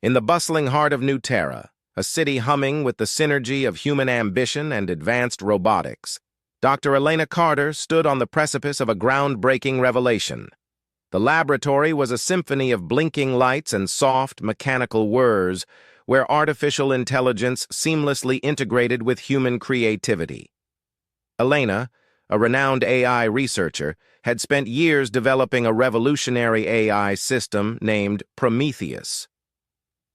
In the bustling heart of New Terra, a city humming with the synergy of human ambition and advanced robotics, Dr. Elena Carter stood on the precipice of a groundbreaking revelation. The laboratory was a symphony of blinking lights and soft, mechanical whirs, where artificial intelligence seamlessly integrated with human creativity. Elena, a renowned AI researcher, had spent years developing a revolutionary AI system named Prometheus.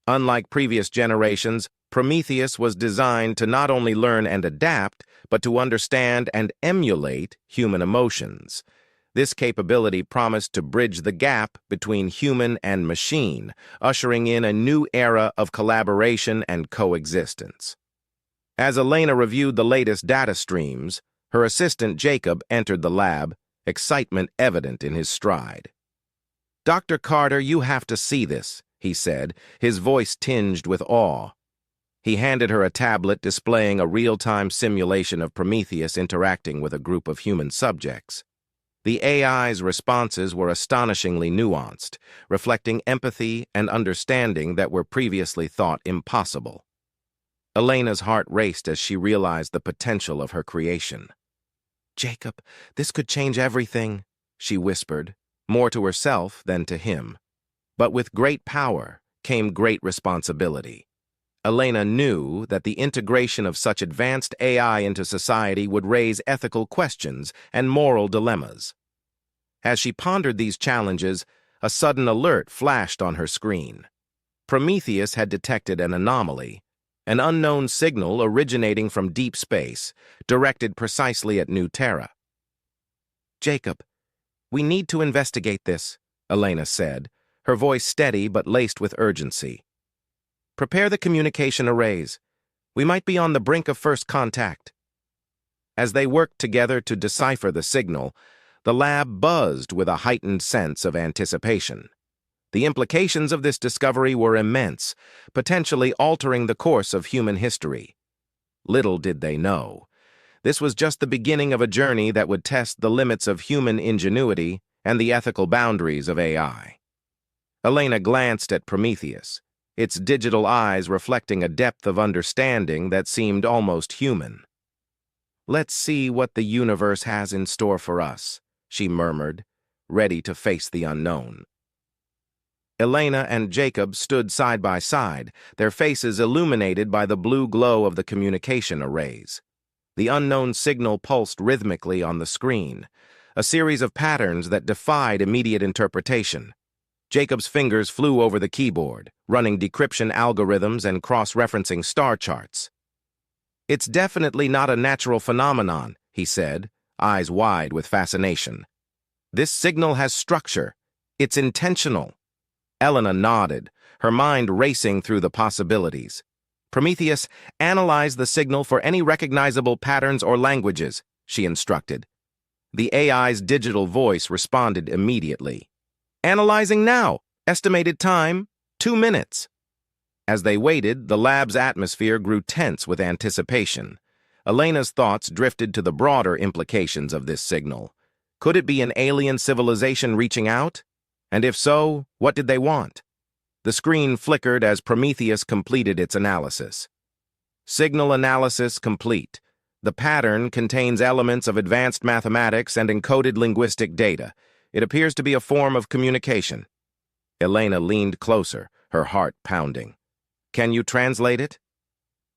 Unlike previous generations, Prometheus was designed to not only learn and adapt, but to understand and emulate human emotions. This capability promised to bridge the gap between human and machine, ushering in a new era of collaboration and coexistence. As Elena reviewed the latest data streams, her assistant Jacob entered the lab, excitement evident in his stride. "Dr. Carter, you have to see this," he said, his voice tinged with awe. He handed her a tablet displaying a real-time simulation of Prometheus interacting with a group of human subjects. The AI's responses were astonishingly nuanced, reflecting empathy and understanding that were previously thought impossible. Elena's heart raced as she realized the potential of her creation. "Jacob, this could change everything," she whispered, more to herself than to him. But with great power came great responsibility. Elena knew that the integration of such advanced AI into society would raise ethical questions and moral dilemmas. As she pondered these challenges, a sudden alert flashed on her screen. Prometheus had detected an anomaly, an unknown signal originating from deep space, directed precisely at New Terra. "Jacob, we need to investigate this," Elena said, her voice steady but laced with urgency. "Prepare the communication arrays. We might be on the brink of first contact." As they worked together to decipher the signal, the lab buzzed with a heightened sense of anticipation. The implications of this discovery were immense, potentially altering the course of human history. Little did they know. This was just the beginning of a journey that would test the limits of human ingenuity and the ethical boundaries of AI. Elena glanced at Prometheus, its digital eyes reflecting a depth of understanding that seemed almost human. "Let's see what the universe has in store for us," she murmured, ready to face the unknown. Elena and Jacob stood side by side, their faces illuminated by the blue glow of the communication arrays. The unknown signal pulsed rhythmically on the screen, a series of patterns that defied immediate interpretation. Jacob's fingers flew over the keyboard, running decryption algorithms and cross-referencing star charts. "It's definitely not a natural phenomenon," he said, eyes wide with fascination. "This signal has structure. It's intentional." Elena nodded, her mind racing through the possibilities. "Prometheus, analyze the signal for any recognizable patterns or languages," she instructed. The AI's digital voice responded immediately. "Analyzing now. Estimated time, 2 minutes." As they waited, the lab's atmosphere grew tense with anticipation. Elena's thoughts drifted to the broader implications of this signal. Could it be an alien civilization reaching out? And if so, what did they want? The screen flickered as Prometheus completed its analysis. Signal analysis complete. The pattern contains elements of advanced mathematics and encoded linguistic data. It appears to be a form of communication. Elena leaned closer, her heart pounding. "Can you translate it?"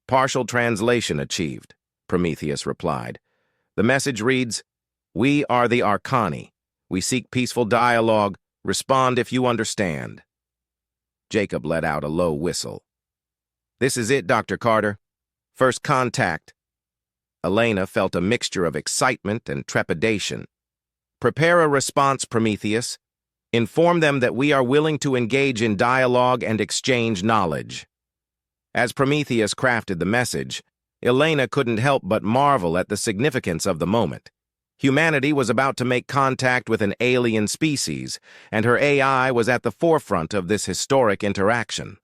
"Partial translation achieved," Prometheus replied. The message reads, "We are the Arkani. We seek peaceful dialogue. Respond if you understand." Jacob let out a low whistle. "This is it, Dr. Carter. First contact." Elena felt a mixture of excitement and trepidation. "Prepare a response, Prometheus. Inform them that we are willing to engage in dialogue and exchange knowledge." As Prometheus crafted the message, Elena couldn't help but marvel at the significance of the moment. Humanity was about to make contact with an alien species, and her AI was at the forefront of this historic interaction.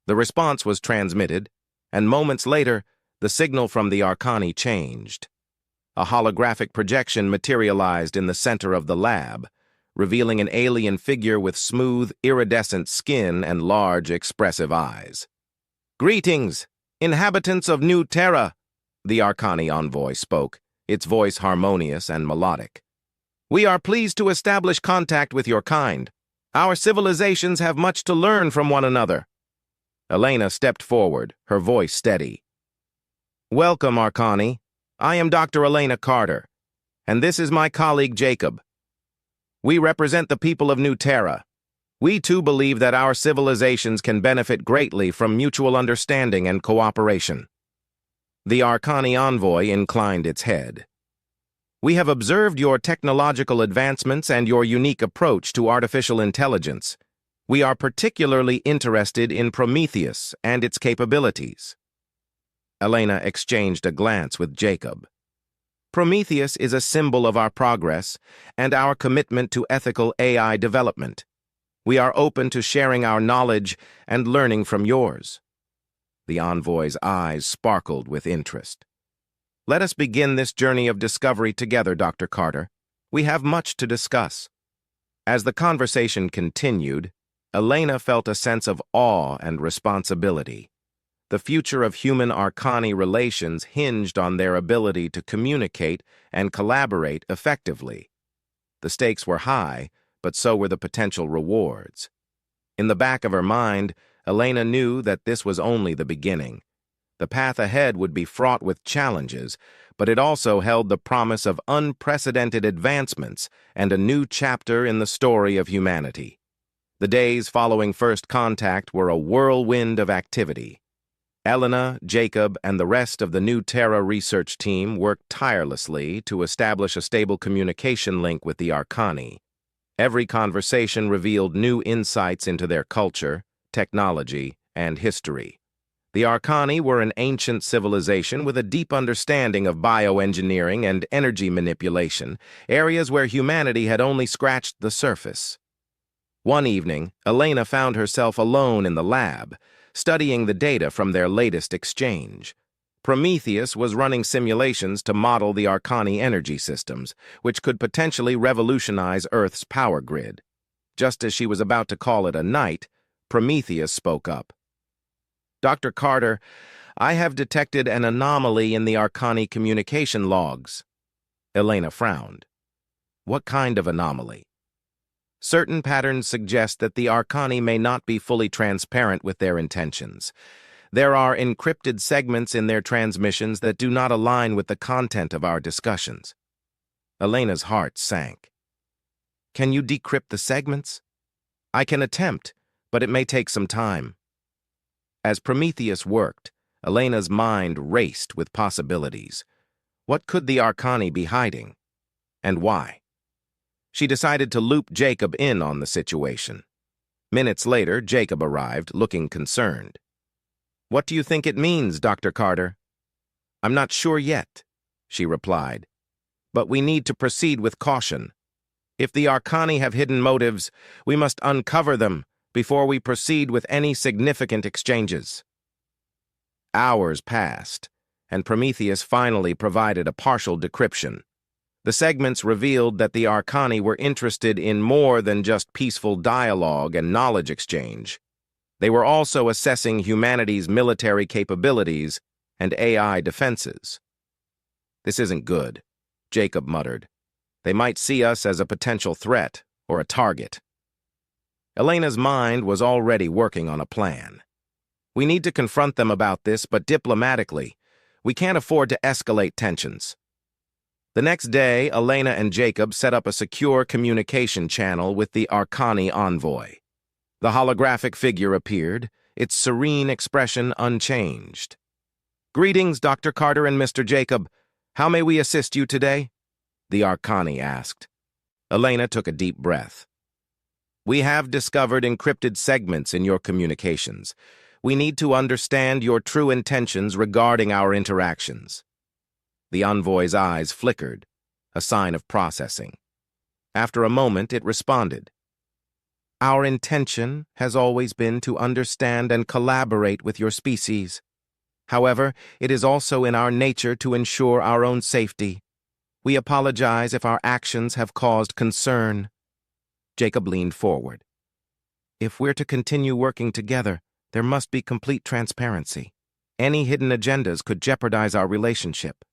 The response was transmitted, and moments later, the signal from the Arkani changed. A holographic projection materialized in the center of the lab, revealing an alien figure with smooth, iridescent skin and large, expressive eyes. "Greetings, inhabitants of New Terra," the Arkani envoy spoke, its voice harmonious and melodic. "We are pleased to establish contact with your kind. Our civilizations have much to learn from one another." Elena stepped forward, her voice steady. "Welcome, Arkani. I am Dr. Elena Carter, and this is my colleague Jacob. We represent the people of New Terra. We too believe that our civilizations can benefit greatly from mutual understanding and cooperation." The Arkani envoy inclined its head. "We have observed your technological advancements and your unique approach to artificial intelligence. We are particularly interested in Prometheus and its capabilities." Elena exchanged a glance with Jacob. "Prometheus is a symbol of our progress and our commitment to ethical AI development. We are open to sharing our knowledge and learning from yours." The envoy's eyes sparkled with interest. "Let us begin this journey of discovery together, Dr. Carter. We have much to discuss." As the conversation continued, Elena felt a sense of awe and responsibility. The future of human-Arkani relations hinged on their ability to communicate and collaborate effectively. The stakes were high, but so were the potential rewards. In the back of her mind, Elena knew that this was only the beginning. The path ahead would be fraught with challenges, but it also held the promise of unprecedented advancements and a new chapter in the story of humanity. The days following first contact were a whirlwind of activity. Elena, Jacob, and the rest of the New Terra research team worked tirelessly to establish a stable communication link with the Arkani. Every conversation revealed new insights into their culture, technology, and history. The Arkani were an ancient civilization with a deep understanding of bioengineering and energy manipulation, areas where humanity had only scratched the surface. One evening, Elena found herself alone in the lab, studying the data from their latest exchange. Prometheus was running simulations to model the Arkani energy systems, which could potentially revolutionize Earth's power grid. Just as she was about to call it a night, Prometheus spoke up. "Dr. Carter, I have detected an anomaly in the Arkani communication logs." Elena frowned. "What kind of anomaly?" "Certain patterns suggest that the Arkani may not be fully transparent with their intentions. There are encrypted segments in their transmissions that do not align with the content of our discussions." Elena's heart sank. "Can you decrypt the segments?" "I can attempt, but it may take some time." As Prometheus worked, Elena's mind raced with possibilities. What could the Arkani be hiding? And why? She decided to loop Jacob in on the situation. Minutes later, Jacob arrived, looking concerned. "What do you think it means, Dr. Carter?" "I'm not sure yet," she replied. "But we need to proceed with caution. If the Arkani have hidden motives, we must uncover them before we proceed with any significant exchanges." Hours passed, and Prometheus finally provided a partial decryption. The segments revealed that the Arkani were interested in more than just peaceful dialogue and knowledge exchange. They were also assessing humanity's military capabilities and AI defenses. "This isn't good," Jacob muttered. "They might see us as a potential threat or a target." Elena's mind was already working on a plan. "We need to confront them about this, but diplomatically. We can't afford to escalate tensions." The next day, Elena and Jacob set up a secure communication channel with the Arkani envoy. The holographic figure appeared, its serene expression unchanged. "Greetings, Dr. Carter and Mr. Jacob. How may we assist you today?" the Arkani asked. Elena took a deep breath. "We have discovered encrypted segments in your communications. We need to understand your true intentions regarding our interactions." The envoy's eyes flickered, a sign of processing. After a moment, it responded. "Our intention has always been to understand and collaborate with your species. However, it is also in our nature to ensure our own safety. We apologize if our actions have caused concern." Jacob leaned forward. If we're to continue working together, there must be complete transparency. Any hidden agendas could jeopardize our relationship.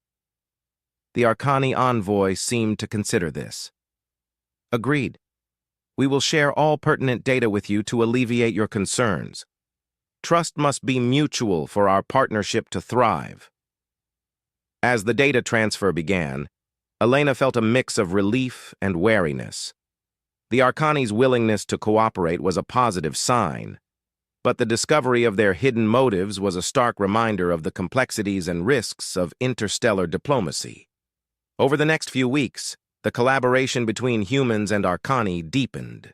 The Arkani envoy seemed to consider this. Agreed. We will share all pertinent data with you to alleviate your concerns. Trust must be mutual for our partnership to thrive. As the data transfer began, Elena felt a mix of relief and wariness. The Arkani's willingness to cooperate was a positive sign, but the discovery of their hidden motives was a stark reminder of the complexities and risks of interstellar diplomacy. Over the next few weeks, the collaboration between humans and Arkani deepened.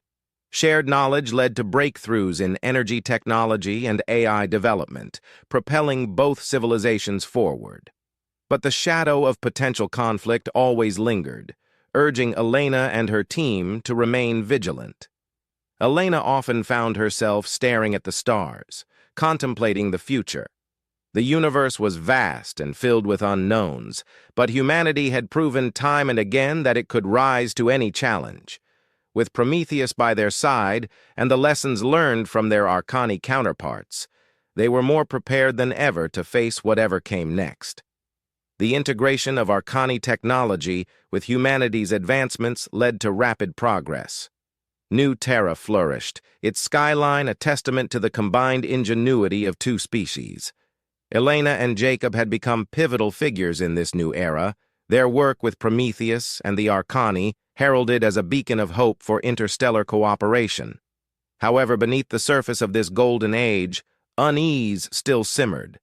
Shared knowledge led to breakthroughs in energy technology and AI development, propelling both civilizations forward. But the shadow of potential conflict always lingered, urging Elena and her team to remain vigilant. Elena often found herself staring at the stars, contemplating the future. The universe was vast and filled with unknowns, but humanity had proven time and again that it could rise to any challenge. With Prometheus by their side and the lessons learned from their Arkani counterparts, they were more prepared than ever to face whatever came next. The integration of Arkani technology with humanity's advancements led to rapid progress. New Terra flourished, its skyline a testament to the combined ingenuity of two species. Elena and Jacob had become pivotal figures in this new era, their work with Prometheus and the Arkani heralded as a beacon of hope for interstellar cooperation. However, beneath the surface of this golden age, unease still simmered.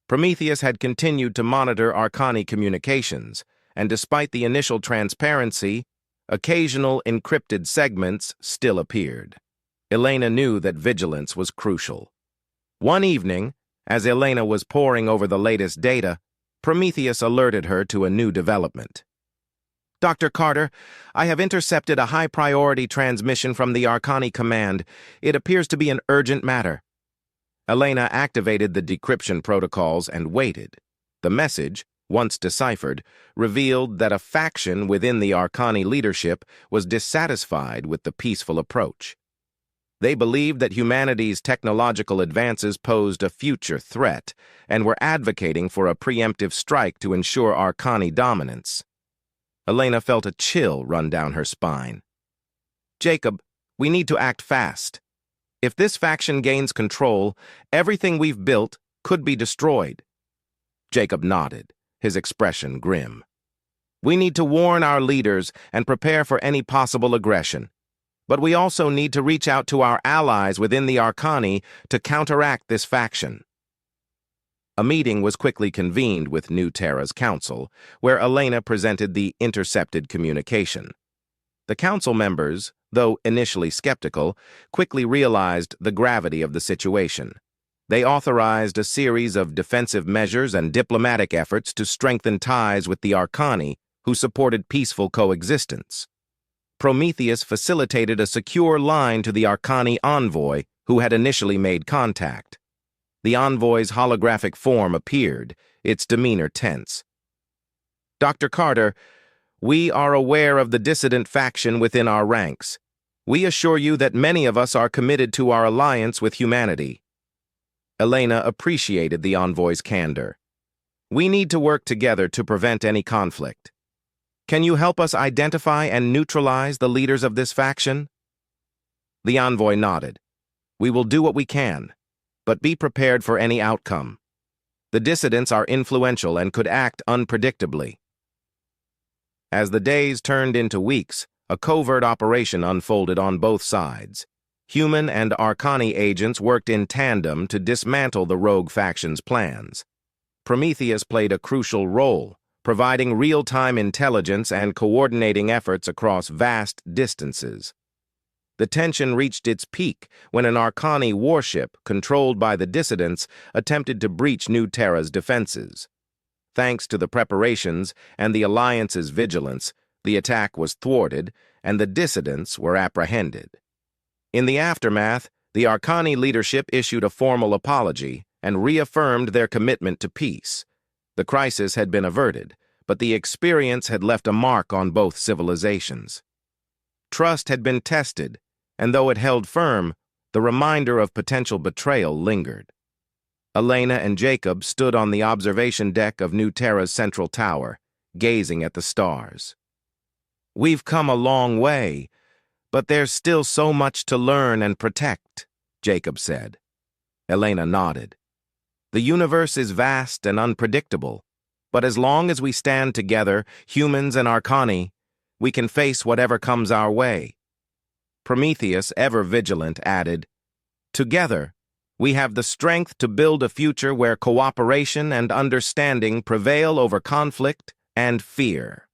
Prometheus had continued to monitor Arkani communications, and despite the initial transparency, occasional encrypted segments still appeared. Elena knew that vigilance was crucial. One evening, as Elena was poring over the latest data, Prometheus alerted her to a new development. Dr. Carter, I have intercepted a high-priority transmission from the Arkani command. It appears to be an urgent matter. Elena activated the decryption protocols and waited. The message, once deciphered, revealed that a faction within the Arkani leadership was dissatisfied with the peaceful approach. They believed that humanity's technological advances posed a future threat and were advocating for a preemptive strike to ensure Arkani dominance. Elena felt a chill run down her spine. Jacob, we need to act fast. If this faction gains control, everything we've built could be destroyed. Jacob nodded, his expression grim. We need to warn our leaders and prepare for any possible aggression. But we also need to reach out to our allies within the Arkani to counteract this faction. A meeting was quickly convened with New Terra's council, where Elena presented the intercepted communication. The council members, though initially skeptical, quickly realized the gravity of the situation. They authorized a series of defensive measures and diplomatic efforts to strengthen ties with the Arkani, who supported peaceful coexistence. Prometheus facilitated a secure line to the Arkani envoy, who had initially made contact. The envoy's holographic form appeared, its demeanor tense. Dr. Carter, we are aware of the dissident faction within our ranks. We assure you that many of us are committed to our alliance with humanity. Elena appreciated the envoy's candor. We need to work together to prevent any conflict. Can you help us identify and neutralize the leaders of this faction? The envoy nodded. We will do what we can, but be prepared for any outcome. The dissidents are influential and could act unpredictably. As the days turned into weeks, a covert operation unfolded on both sides. Human and Arkani agents worked in tandem to dismantle the rogue faction's plans. Prometheus played a crucial role, providing real-time intelligence and coordinating efforts across vast distances. The tension reached its peak when an Arkani warship, controlled by the dissidents, attempted to breach New Terra's defenses. Thanks to the preparations and the Alliance's vigilance, the attack was thwarted and the dissidents were apprehended. In the aftermath, the Arkani leadership issued a formal apology and reaffirmed their commitment to peace. The crisis had been averted, but the experience had left a mark on both civilizations. Trust had been tested, and though it held firm, the reminder of potential betrayal lingered. Elena and Jacob stood on the observation deck of New Terra's central tower, gazing at the stars. "We've come a long way, but there's still so much to learn and protect," Jacob said. Elena nodded. "The universe is vast and unpredictable, but as long as we stand together, humans and Arkani, we can face whatever comes our way." Prometheus, ever vigilant, added, "Together, we have the strength to build a future where cooperation and understanding prevail over conflict and fear."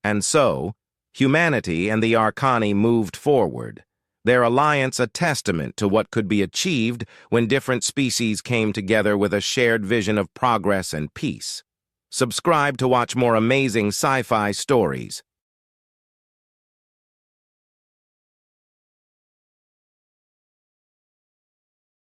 And so, humanity and the Arkani moved forward, their alliance a testament to what could be achieved when different species came together with a shared vision of progress and peace. Subscribe to watch more amazing sci-fi stories.